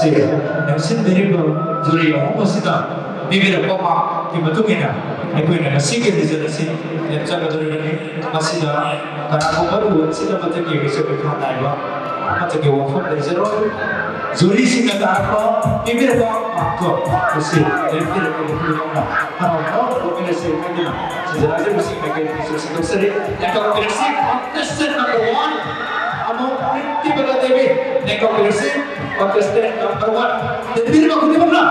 ꯃꯁꯤ ꯂꯦꯡꯁꯤꯟꯕꯤꯔꯤꯕ ꯖꯨꯔꯤ ꯑꯍꯨꯝ ꯑꯁꯤꯅ ꯄꯤꯕꯤꯔꯛꯄ ꯃꯥꯔꯛꯀꯤ ꯃꯇꯨꯡ ꯏꯟꯅ ꯑꯩꯈꯣꯏꯅ ꯉꯁꯤꯒꯤ ꯔꯤꯖꯜ ꯑꯁꯤ ꯂꯦꯞꯆꯒꯗꯧꯔꯤꯕꯅꯤ꯫ ꯃꯁꯤꯗ ꯀꯅꯥꯒꯨꯝꯕ ꯔꯨꯜꯁꯤꯗ ꯃꯊꯛ ꯌꯦꯡꯉꯁꯨ ꯑꯩꯈꯣꯏ ꯅꯥꯏꯕ ꯑꯃꯠꯇꯒꯤ ꯋꯥꯐꯝ ꯂꯩꯖꯔꯣꯏ꯫ ꯖꯨꯔꯤꯁꯤꯡꯅ ꯇꯥꯔꯛꯄ ꯄꯤꯕꯤꯔꯛꯄ ꯃꯥꯔꯛꯇꯣ ꯃꯁꯤ ꯂꯦꯞꯄꯤꯔꯛꯄ ꯈꯨꯗꯤꯡꯃꯛꯅ ꯍꯔꯥꯎ ꯍꯔꯥꯎꯅ ꯂꯧꯃꯤꯟꯅꯁꯤ ꯍꯥꯏꯗꯨꯅ ꯁꯤꯖꯔꯛꯂꯤꯕꯁꯤꯡ ꯃꯥꯏꯀꯩꯗꯒꯤꯁꯨ ꯁꯤꯟꯗꯣꯛꯆꯔꯤ꯫ ꯂꯦꯡꯀꯣꯛꯄꯤꯔꯁꯤ contestant number 1 among Prithibala Devi. Lengkopirasi contestant number 1. Dipilih khudimana.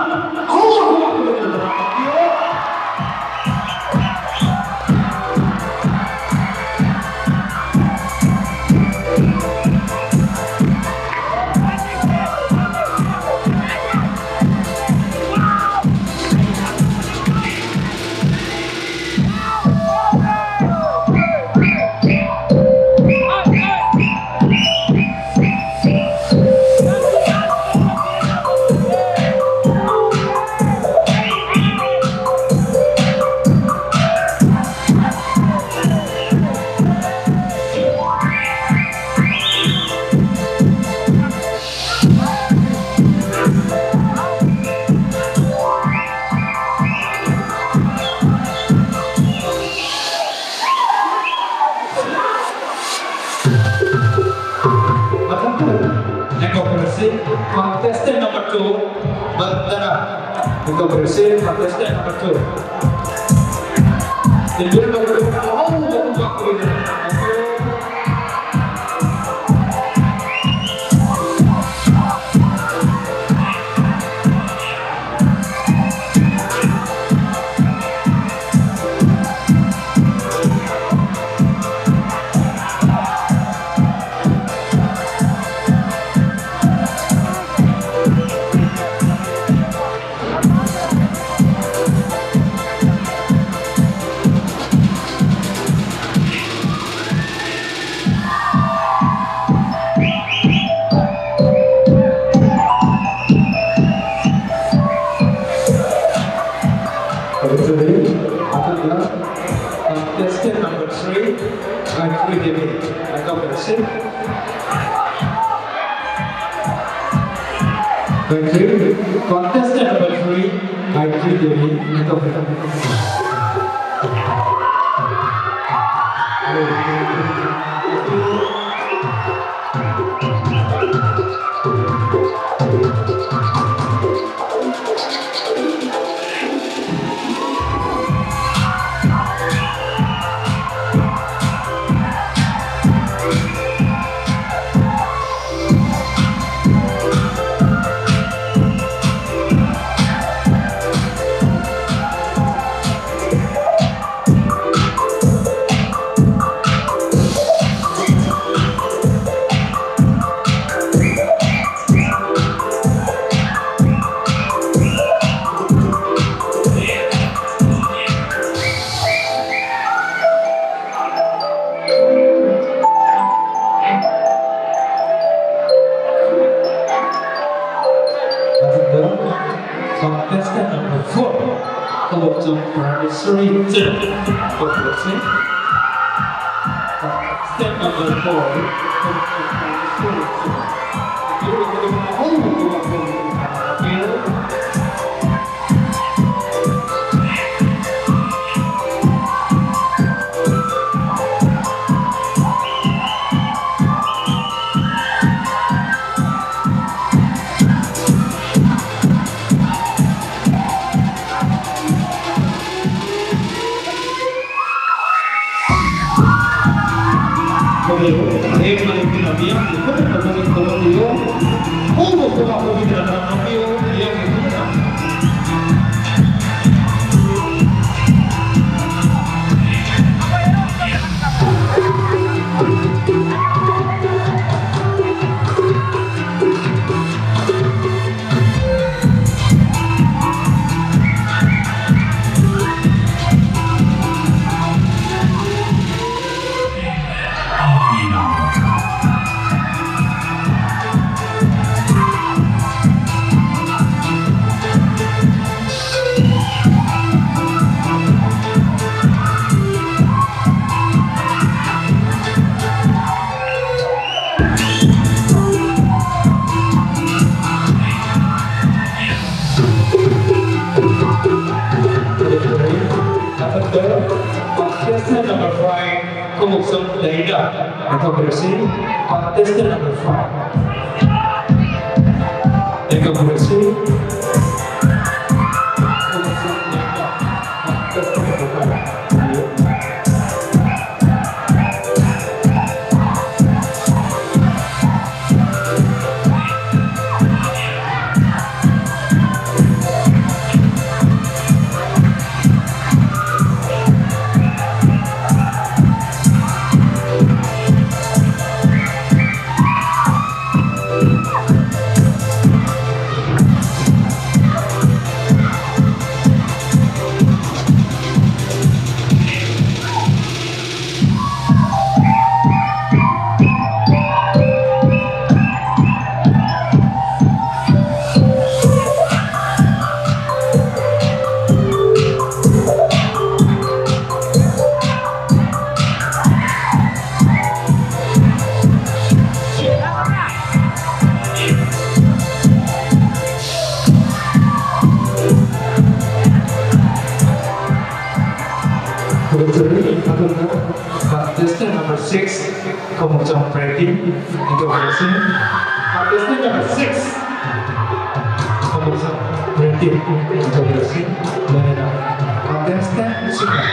Contestant number 2, Bandana. Lengkopirasi contestant number 2. Dipilih khudimana. Contestant number 3, Gayatri Devi. Lengkopirasi. Contestant number 3, Gayatri Devi. Lengkopirasi. Contestant number 4, Kakching Primary Contestant number 4, एक kosong daida. Ito bersih. Contestant number 5. Ito bersih. Contestant number 6, Komujang Freddy, introduction. Contestant number 6, Komujang Freddy, introduction. Dan contestant sudah.